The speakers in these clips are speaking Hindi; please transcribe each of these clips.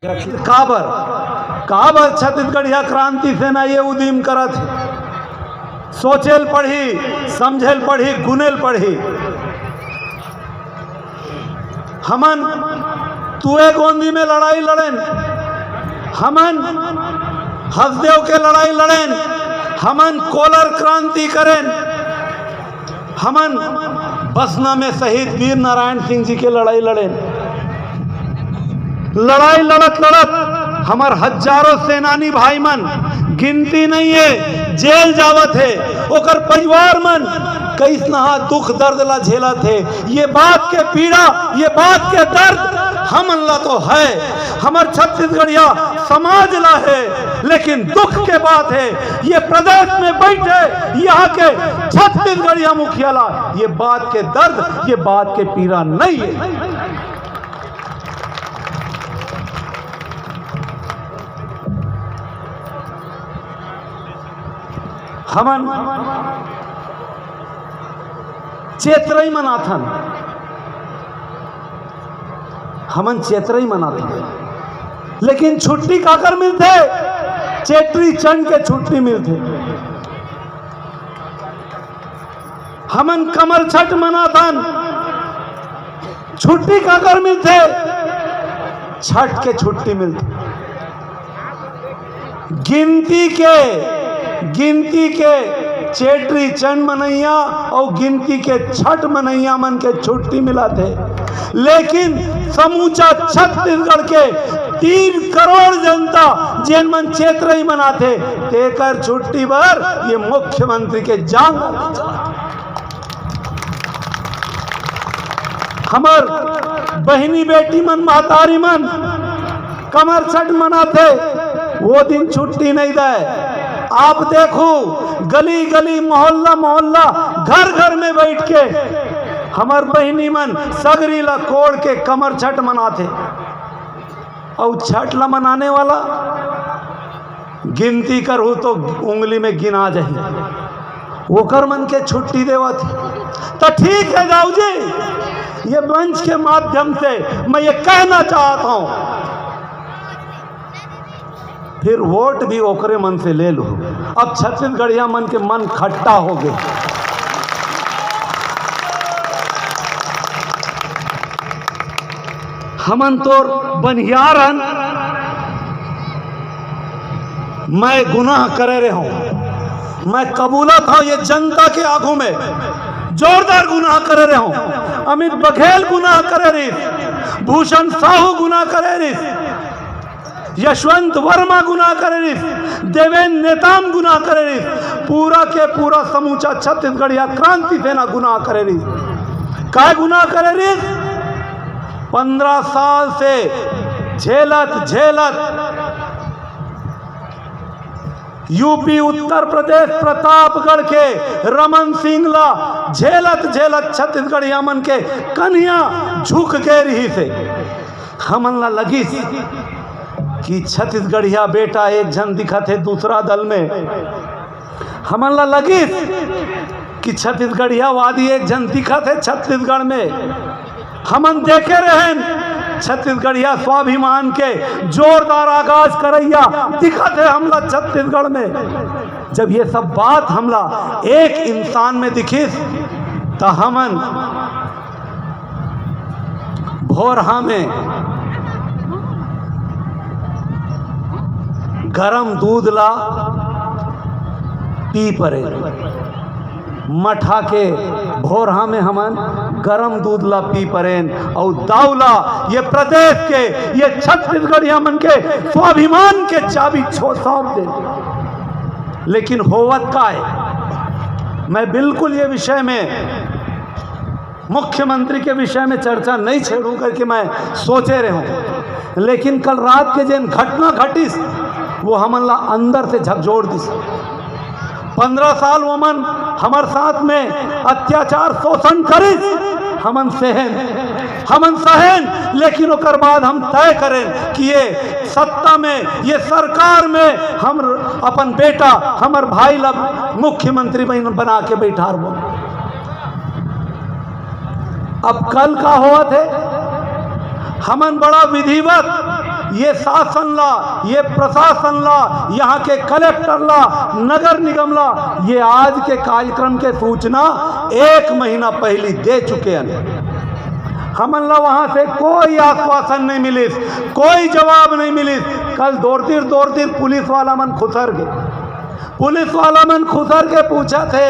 काबर छत्तीसगढ़िया क्रांति सेना ये उदीम करत सोचेल पढ़ी, समझेल पढ़ी, गुनेल पढ़ी। हमन तुए गोंदी में लड़ाई लड़ेन, हमन हसदेव के लड़ाई लड़ेन, हमन कोलर क्रांति करें, हमन बसना में शहीद वीर नारायण सिंह जी के लड़ाई लड़ेन। लड़ाई लड़त लड़त हमार हजारों सेनानी भाई मन गिनती नहीं है जेल जावत है, ओकर परिवार मन कैसना दुख दर्द ला झेला थे। ये बात के पीड़ा, ये बात के दर्द हमन ला तो है, हमार छत्तीसगढ़िया समाज ला है, लेकिन दुख के बात है ये प्रदेश में बैठे यहाँ के छत्तीसगढ़िया मुखिया ला ये बात के दर्द, ये बात के पीड़ा नहीं है। हमन चेत्रई मनाथन, हमन चेत्रई मनाथन, लेकिन छुट्टी काकर मिलते? चेत्री चंड के छुट्टी मिलते। हमन कमर छठ मनाथन, छुट्टी काकर मिलते? छठ के छुट्टी मिलते। गिनती के चेत्री चंड मनैया और गिनती के छठ मनैया मन के छुट्टी मिला थे, लेकिन समूचा छत्तीसगढ़ के 3 करोड़ जनता जिन मन चेत्रई मनाते तेकर छुट्टी भर ये मुख्यमंत्री के जान। हमार बहनी बेटी मन महतारी मन कमर छठ मनाते, वो दिन छुट्टी नहीं दे। आप देखो गली गली मोहल्ला मोहल्ला घर घर में बैठ के हमार बहनी मन सगरी ला कोड़ के कमर छठ मनाते। और छठ ला मनाने वाला गिनती करूँ तो उंगली में गिना जाए, ओकर मन के छुट्टी देवा थी। तो ठीक है जाऊ जी, ये मंच के माध्यम से मैं ये कहना चाहता हूँ, फिर वोट भी ओकरे मन से ले लो। अब छत्तीसगढ़िया मन के मन खट्टा हो गए। हमन तो बनियारन, मैं गुनाह करे रहे हूं, मैं कबूलत हूं ये जनता के आंखों में जोरदार गुनाह करे रहे हूं। अमित बघेल गुनाह करे रही, भूषण साहू गुनाह करे रही, यशवंत वर्मा गुनाह करे रही, देवेंद्र नेताम गुनाह करे रही, पूरा के पूरा समूचा छत्तीसगढ़िया क्रांति सेना गुनाह करे रही। काय गुनाह करे रही? 15 साल से झेलत यूपी उत्तर प्रदेश प्रतापगढ़ के रमन सिंह ला झेलत छत्तीसगढ़िया मन के कन्हिया झुक के रही से हमन ला लगी कि छत्तीसगढ़िया बेटा एक जन दिखा थे दूसरा दल में। हमन ला लगी कि छत्तीसगढ़िया वादी एक जन दिखा थे छत्तीसगढ़ में। हमन देखे रहें छत्तीसगढ़िया स्वाभिमान के जोरदार आगाज करैया दिखा थे हमला छत्तीसगढ़ में। जब ये सब बात हमला एक इंसान में दिखी तो हमन भोरहा में गरम दूध ला पी परे, मठा के भोरहा में हमन गरम दूध ला पी परेन और दावला ये प्रदेश के ये छत्तीसगढ़िया मन के स्वाभिमान के चाबी सौंप दे। लेकिन होवत का है, मैं बिल्कुल ये विषय में मुख्यमंत्री के विषय में चर्चा नहीं छेड़ू करके मैं सोचे रहे हूँ, लेकिन कल रात के जिन घटना घटिस वो हमन ला अंदर से झकझोर दिस। 15 साल वो मन हमार साथ में अत्याचार शोषण करिस, हमन सहन, लेकिन ओकर बाद हम तय करें कि ये सत्ता में, ये सरकार में हम अपन बेटा हमार भाई ला मुख्यमंत्री बना के बैठार वो। अब कल का हुआ थे, हमन बड़ा विधिवत ये शासन ला, ये प्रशासन ला, यहाँ के कलेक्टर ला, नगर निगम ला, ये आज के कार्यक्रम के सूचना 1 महीना पहले दे चुके हैं। हमन ला वहाँ से कोई आश्वासन नहीं मिली, कोई जवाब नहीं मिली। कल दौड़ती पुलिस वाला मन खुसर गए, पुलिस वाला मन खुसर के पूछा थे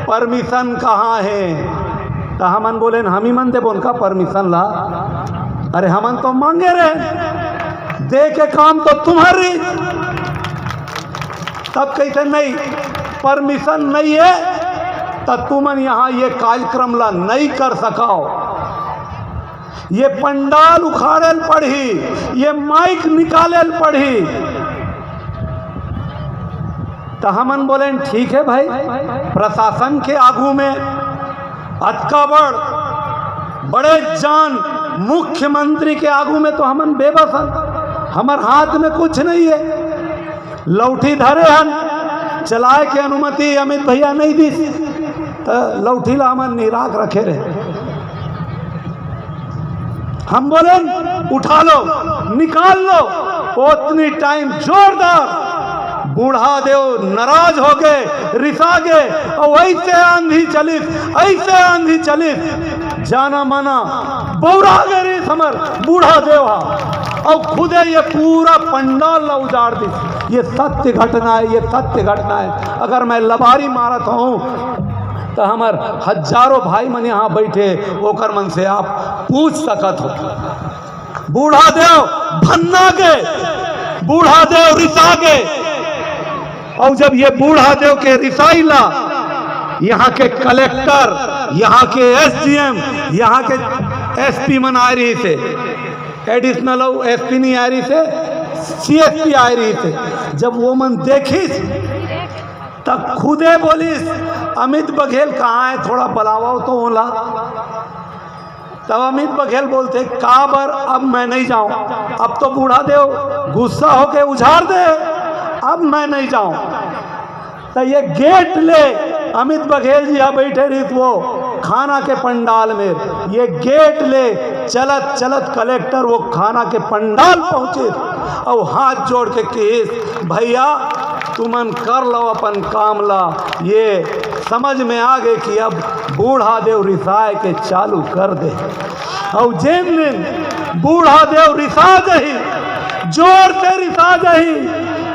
परमिशन कहाँ है, तो हमन बोले हम ही मन दे बोल का परमिशन ला। अरे हमन तो मांगे रहे, दे के काम तो तुम्हारी। तब कहते नहीं परमिशन नहीं है तो तुमन यहाँ ये कार्यक्रम ला नहीं कर सकाओ, ये पंडाल उखाड़ेल पड़ी, ये माइक निकालेल पड़ी। तो हमन बोले ठीक है भाई, प्रशासन के आगू में अतकाबड़ बड़े जान मुख्यमंत्री के आगू में तो हमन बेबस हन, हमार हाथ में कुछ नहीं है। लौठी धरे हन, चलाए के अनुमति अमित भैया नहीं दी, तो लौठी ला हमन निराग रखे रहे। हम बोले उठा लो, निकाल लो, उतनी टाइम जोरदार बूढ़ा देव नाराज हो गए, रिसा गए, और ऐसे आंधी चली, ऐसे आंधी चली, जाना माना बौरा गए समर बूढ़ा देव, और खुदे ये पूरा पंडाल उजाड़ दी। ये सत्य घटना है, ये सत्य घटना है। अगर मैं लबारी मारत हूँ तो हमार हजारों भाई मन यहाँ बैठे, ओकर मन से आप पूछ सकत हो। बूढ़ा देव भन्ना गए, बूढ़ा देव रिसा गए, और जब ये बूढ़ा देव के रिसाइला यहाँ के कलेक्टर, यहाँ के एसडीएम, यहाँ के एसपी मन आ रही थे, एडिशनल एसपी नहीं आ रही थे, सीएसपी आ रही थे। जब वो मन देखी तब खुदे बोलिस अमित बघेल कहाँ है, थोड़ा बुलावाओ तो ओला। तब अमित बघेल बोलते काबर अब मैं नहीं जाऊं, अब तो बूढ़ा देव गुस्सा होके उझाड़ दे, अब मैं नहीं जाऊं। तो ये गेट ले अमित बघेल जी यहाँ बैठे रही वो खाना के पंडाल में, ये गेट ले चलत चलत कलेक्टर वो खाना के पंडाल पहुंचे, और हाथ जोड़ के केस भैया तुमन कर लो अपन काम ला। ये समझ में आ गए कि अब बूढ़ा देव रिसाए के चालू कर दे, और जिन दिन बूढ़ा देव रिसा जही, जोर से रिसा जही,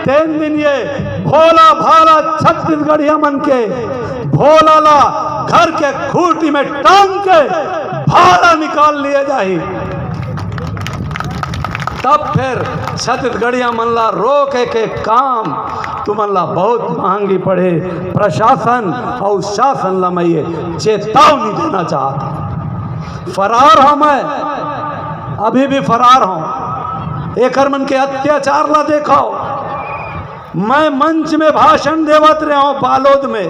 3 दिन ये भोला भाला छत्तीसगढ़िया मन के भोला ला घर के खूंटी में टांग के भाला निकाल लिए जाही। तब फिर छत्तीसगढ़िया मन ला रोके के काम तुमन ला बहुत महंगी पड़े। प्रशासन और शासन ला मैं ये चेतावनी देना चाहता। फरार हूँ मैं, अभी भी फरार हूँ। एकर मन के अत्याचार ला देखो, मैं मंच में भाषण देवत रहा हूँ बालोद में,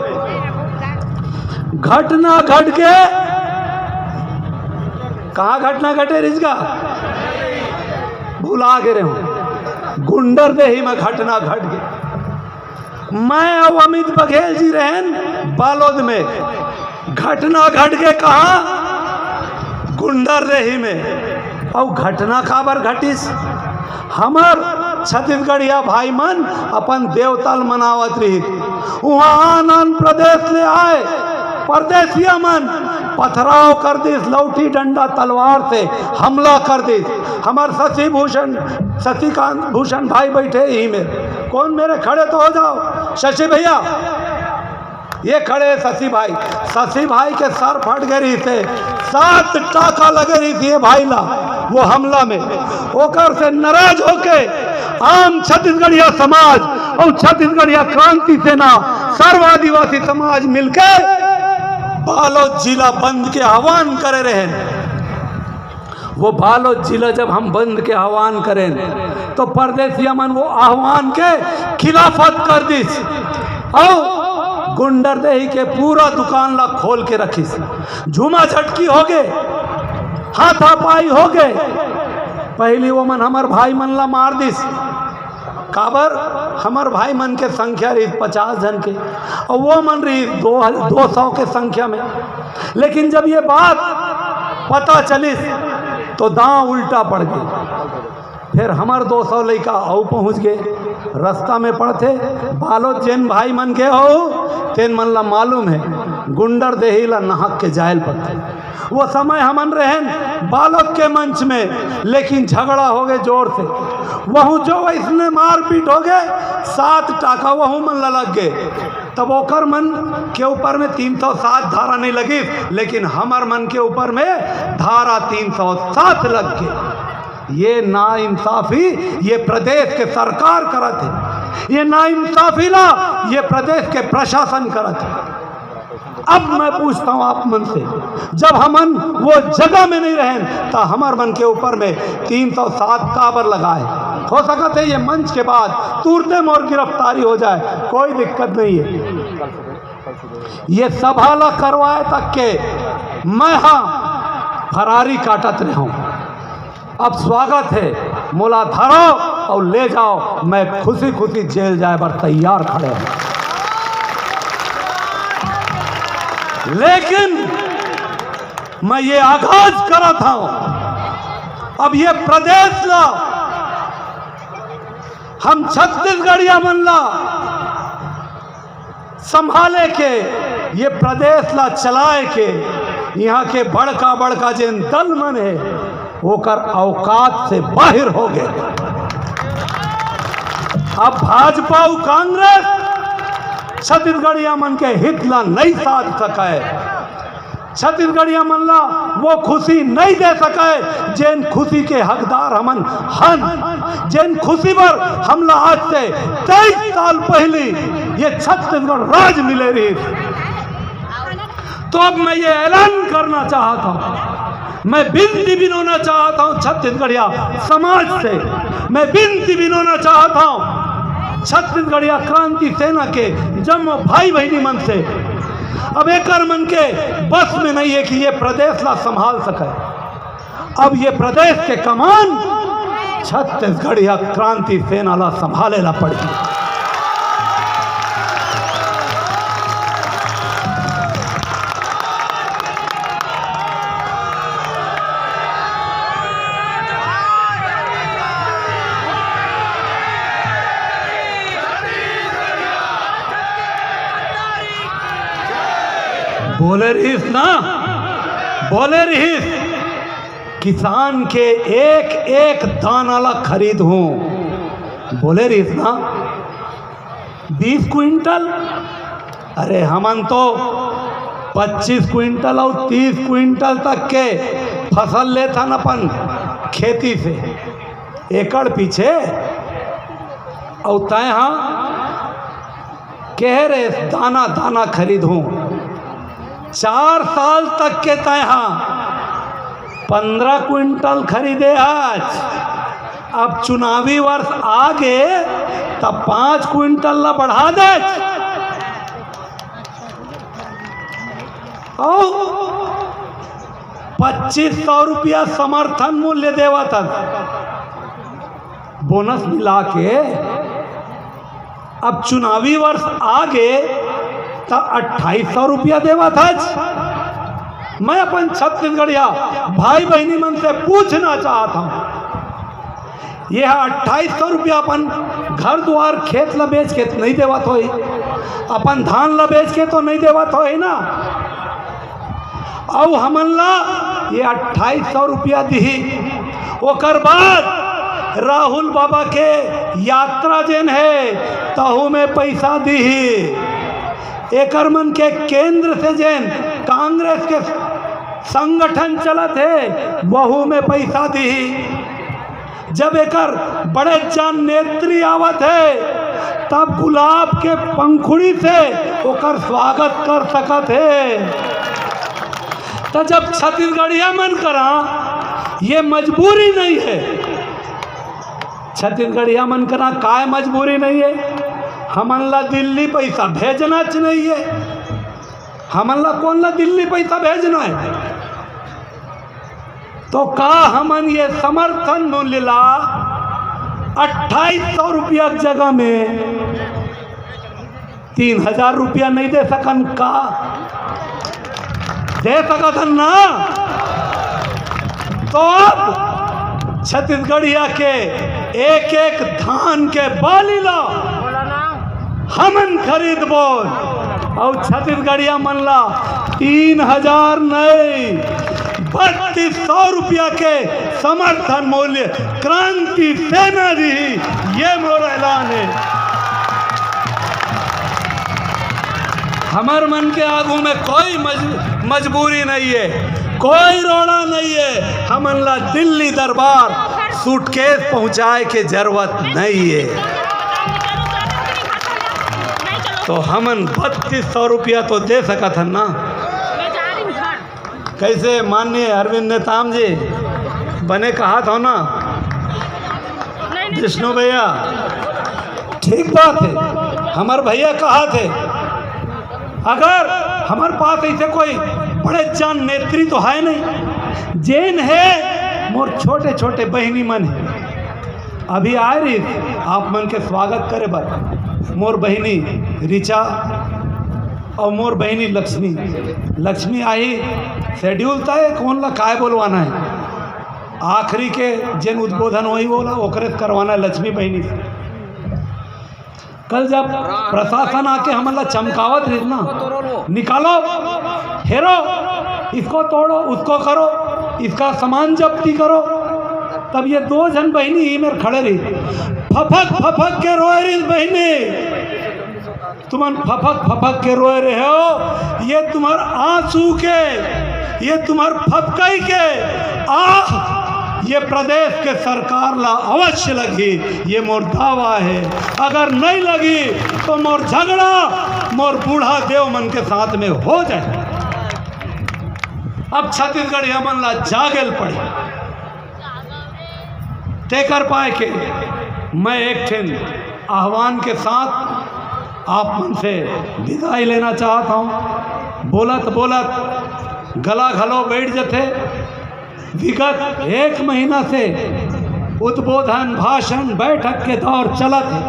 घटना घट के कहाँ घटना घटे रिजगा भुला गए हूँ, गुंडर दे ही में घटना घट गई। मैं और अमित बघेल जी रहन बालोद में, घटना घट के कहाँ गुंडर रही में। और घटना खाबर घटिस, हमार छत्तीसगढ़िया भाई मन अपन देवताल मनावत रही, वहाँ आनंद प्रदेश ले आए, परदेसिया मन पथराव कर दिस, लौठी डंडा तलवार से हमला कर दिस। हमार शशिकांत भूषण भाई बैठे ही में, कौन मेरे खड़े तो हो जाओ, शशि भैया ये खड़े शशि भाई के सर फट गई थे, 7 टाका लगे रही थी भाई ला वो हमला में। ओकर से नाराज होके आम छत्तीसगढ़िया समाज और छत्तीसगढ़िया क्रांति सेना सर्व आदिवासी समाज मिलकर बालोद जिला बंद के आह्वान करे रहे। वो बालोद जिला जब हम बंद के आह्वान करें तो परदेसिया मन वो आह्वान के खिलाफत कर दिस, और गुंडर देही के पूरा दुकान ला खोल के रखिस, झूमा झटकी हो गए, हाथापाई हो गए। पहली वो मन हमार भाई मन ला मार दिस, काबर हमार भाई मन के संख्या रही 50 जन के, और वो मन रही 200 के संख्या में। लेकिन जब ये बात पता चली तो दांव उल्टा पड़ गई। फिर हमार 200 लड़का औ पहुँच गए। रास्ता में पड़ते बालो जैन भाई मन के हो तेन मन ला मालूम है गुंडर देही ला नहक के जायल पड़ते। वो समय हमन रहन बालक के मंच में, लेकिन झगड़ा हो गए जोर से। वहू जो इसने मारपीट हो गए 7 टाका वहू मन ला लग गए। तब ओकर मन के ऊपर में 307 धारा नहीं लगी, लेकिन हमार मन के ऊपर में धारा 307 लग गए। ये नाइंसाफी ये प्रदेश के सरकार करत है, ये नाइंसाफी ला ये प्रदेश के प्रशासन करत है। अब मैं पूछता हूँ आप मन से, जब हमन वो जगह में नहीं रहें तो हमार मन के ऊपर में 307 काबर लगाए। हो सकता है ये मंच के बाद तुरंत मोर गिरफ्तारी हो जाए, कोई दिक्कत नहीं है। ये सभा ला करवाए तक के मैं हाँ फरारी काटत रहा हूँ। अब स्वागत है, मोला धरो और ले जाओ, मैं खुशी खुशी जेल जाए पर तैयार खड़े हूँ। लेकिन मैं ये आगाज करा था, अब ये प्रदेश ला हम छत्तीसगढ़िया मन ला संभाले के, ये प्रदेश ला चलाए के, यहाँ के बड़का बड़का जिन दल मन है होकर औकात से बाहर हो गए। अब भाजपा और कांग्रेस छत्तीसगढ़िया मन के हित ला नहीं साध सके, छत्तीसगढ़िया मन ला वो खुशी नहीं दे सके जिन खुशी के हकदार हमन हन, जिन खुशी पर हमला आज से 23 साल पहले ये छत्तीसगढ़ राज मिले रही। तो अब मैं ये ऐलान करना चाहता हूँ, मैं बिनती बिनोना चाहता हूँ छत्तीसगढ़िया समाज से, मैं बिनती बिनोना चाहता हूँ छत्तीसगढ़िया क्रांति सेना के जम भाई बहनी मन से। अब एक मन के बस में नहीं है कि ये प्रदेश ला संभाल सके। अब ये प्रदेश के कमान छत्तीसगढ़िया क्रांति सेना ला संभाले ला पड़ेगी। बोले रहीस ना, बोले रहीस किसान के एक एक दाना ला खरीद हूँ, बोले रहीस ना 20 क्विंटल। अरे हमन तो 25 क्विंटल और 30 क्विंटल तक के फसल लेता न अपन खेती से एकड़ पीछे। और तय हाँ कह रहे दाना दाना खरीद हूँ। 4 साल तक के तय हाँ 15 क्विंटल खरीदे आज। अब चुनावी वर्ष आगे तब 5 क्विंटल ला बढ़ा दे। और 2500 रुपया समर्थन मूल्य देवा था, बोनस मिला के। अब चुनावी वर्ष आगे तो 2800 रुपया देवा था। मैं अपन छत्तीसगढ़िया भाई बहनी मन से पूछना चाहता हूँ, यह 2800 रुपया अपन घर द्वार खेत ला बेच के नहीं देवत हो, अपन धान ला बेच के तो नहीं देवत हो ना। और हमन ला ये 2800 रुपया दी, ओकर बाद राहुल बाबा के यात्रा जेन है तहु में पैसा दी। एकर मन के केंद्र से जेन कांग्रेस के संगठन चलत है वहू में पैसा दी। जब एकर बड़े जन नेत्री आवत है तब गुलाब के पंखुड़ी से ओकर स्वागत कर सकत है। तो जब छत्तीसगढ़िया मन करा ये मजबूरी नहीं है, छत्तीसगढ़िया मन करा काय मजबूरी नहीं है। हमन ला दिल्ली पैसा भेजना नहीं है, हमन ला कौन ला दिल्ली पैसा भेजना है। तो का हमन ये समर्थन मूल्य ला 2800 रुपया की जगह में 3000 रुपया नहीं दे सकन का? दे सकत ना। तो अब छत्तीसगढ़िया के एक एक धान के बाली ला हमन खरीद बोल और छत्तीसगढ़िया मन ला 3000 नहीं 3200 रुपया के समर्थन मूल्य क्रांति सेना दी। ये मोर ऐलान है। हमार मन के आगू में कोई मजबूरी नहीं है, कोई रोड़ा नहीं है। हमन ला दिल्ली दरबार सूटकेस पहुंचाए के जरूरत नहीं है। तो हमन 3200 रुपया तो दे सकत हन ना। कैसे माननीय अरविंद नेताम जी बने कहा था ना विष्णु भैया, ठीक बात है। हमार भैया कहा थे अगर हमारे पास ऐसे कोई बड़े जान नेत्री तो है नहीं, जैन है मोर छोटे छोटे बहनी मन है। अभी आए रही आप मन के स्वागत करे बर मोर बहनी रिचा और मोर बहनी लक्ष्मी आई। शेड्यूल तय कौन ला काय बोलवाना है, आखिरी के जिन उद्बोधन वही बोला ओकरे करवाना लक्ष्मी बहनी से। कल जब प्रशासन आके हमला चमकावत रही ना, निकालो हेरो, इसको तोड़ो, उसको करो, इसका सामान जब्ती करो, तब ये 2 जन बहनी ही मेरे खड़े रही। फपक के रोए रही बहनी, तुम फपक के रोए रहे हो। ये तुम्हार आंसू के, ये तुम्हार फपकाई के ये प्रदेश के सरकार ला अवश्य लगी। ये मोर दावा है, अगर नहीं लगी तो मोर झगड़ा मोर बूढ़ा देव मन के साथ में हो जाए। अब छत्तीसगढ़ हमन ला जागल पड़ी ते कर पाए के मैं एक ठन आह्वान के साथ आप मन से विदाई लेना चाहता हूँ। बोलत गला घलो बैठ जाते। विगत 1 महीना से उद्बोधन भाषण बैठक के दौर चलत है।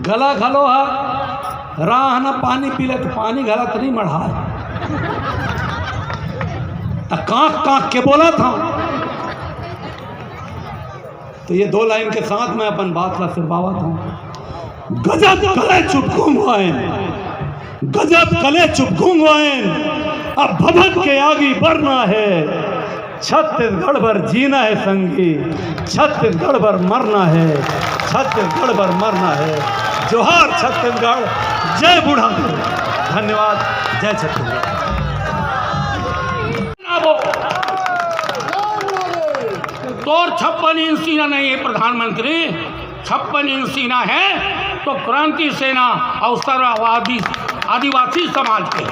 गला घलो है, राह न पानी पीले तो पानी गलत नहीं मढ़ा, कांक के बोला था। तो ये 2 लाइन के साथ मैं अपन बात ला सिरबावत हूँ। गजब कले चुप घूंगवाएं, गजब कले चुप घूंगवाएं, अब भभक के आगे बढ़ना है। छत्तीसगढ़ भर जीना है संगी, छत्तीसगढ़ भर मरना है, छत्तीसगढ़ भर मरना है। जोहार छत्तीसगढ़, जय बूढ़ा देव। धन्यवाद, जय छत्तीसगढ़। तोर 56 इंच सीना नहीं है प्रधानमंत्री, 56 इंच सीना है तो क्रांति सेना अवसर आदिवासी समाज के।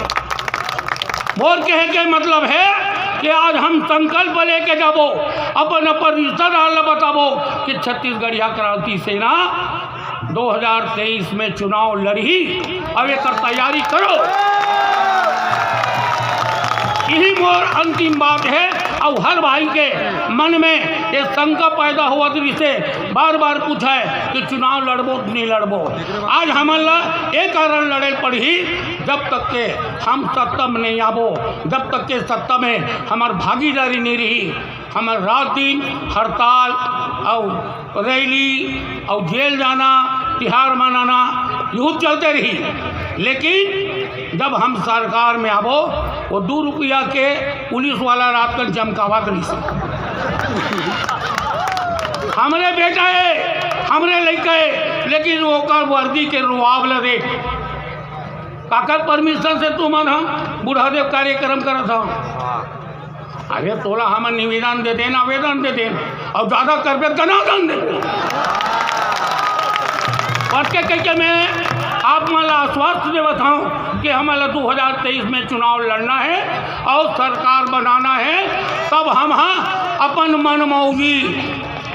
मोर कहे के मतलब है कि आज हम संकल्प लेके जाबो, अपन रिश्तेदार बताबो कि छत्तीसगढ़िया क्रांति सेना 2023 में चुनाव लड़ी। अब एक तैयारी करो, यही मोर अंतिम बात है। और हर भाई के मन में ये शंका पैदा हुआ से बार बार पूछा है कि चुनाव लड़बो कि नहीं लड़बो। आज हमारा एक कारण लड़े पड़ी, जब तक के हम सत्ता में नहीं आबो, जब तक के सत्ता में हमार भागीदारी नहीं रही, हमार रात दिन हड़ताल और रैली और जेल जाना, तिहार मनाना यूँ चलते रही। लेकिन जब हम सरकार में आबो, वो 2 रुपया के पुलिस वाला रात कर चमकावा करी से हमरे बेटा है, हमरे लड़का है, लेकिन वो कर वर्दी के रुआब लगे काकर परमिशन से तुम हम बूढ़ादेव कार्यक्रम करत हो। अरे तोला हम निवेदन दे देना, आवेदन दे देना, और ज़्यादा करबे दनादन दे पढ़ के मैं आप मला आश्वस्त दे बताऊँ कि हमारा 2023 में चुनाव लड़ना है और सरकार बनाना है। तब हम अपन मनमौजी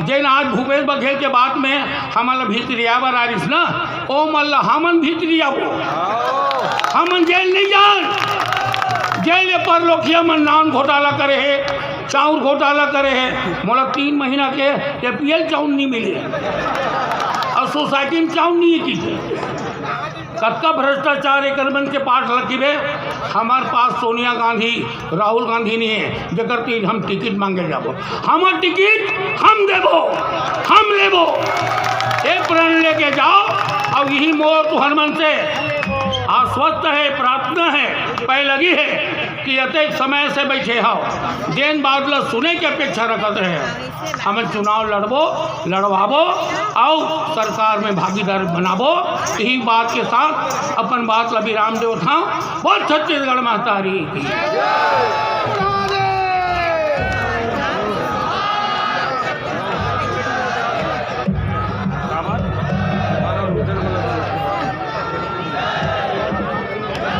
जैन आज भूपेश बघेल के बाद में हमारा भीतरिया बरारिस ना, ओ मल्ला हमन भीतरिया वो हमन जेल नहीं जान। जेल पर लोखिया मन नान घोटाला करे है, चाउर घोटाला करे है। मोला 3 महीना के APL चाउर नहीं मिले और सोसाइटी में चाउर नहीं की। कतका भ्रष्टाचार एक मन के पास लकीबे हमारे पास सोनिया गांधी राहुल गांधी नहीं है जकर तीन हम टिकट मांगे जाबो हमार टिकट हम देबो हम लेबो एक प्रण लेके जाओ और यही मोर तुहर मन से आश्वस्त है प्रार्थना है पै लगी है कि अतः समय से बैठे हो देन बादल सुने की अपेक्षा रखते रहे हमें चुनाव लड़वाबो और सरकार में भागीदार बनाबो यही बात के साथ अपन बात ला विराम दे उठाओ बहुत छत्तीसगढ़ महतारी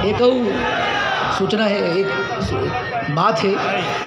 एक और सूचना है, एक बात है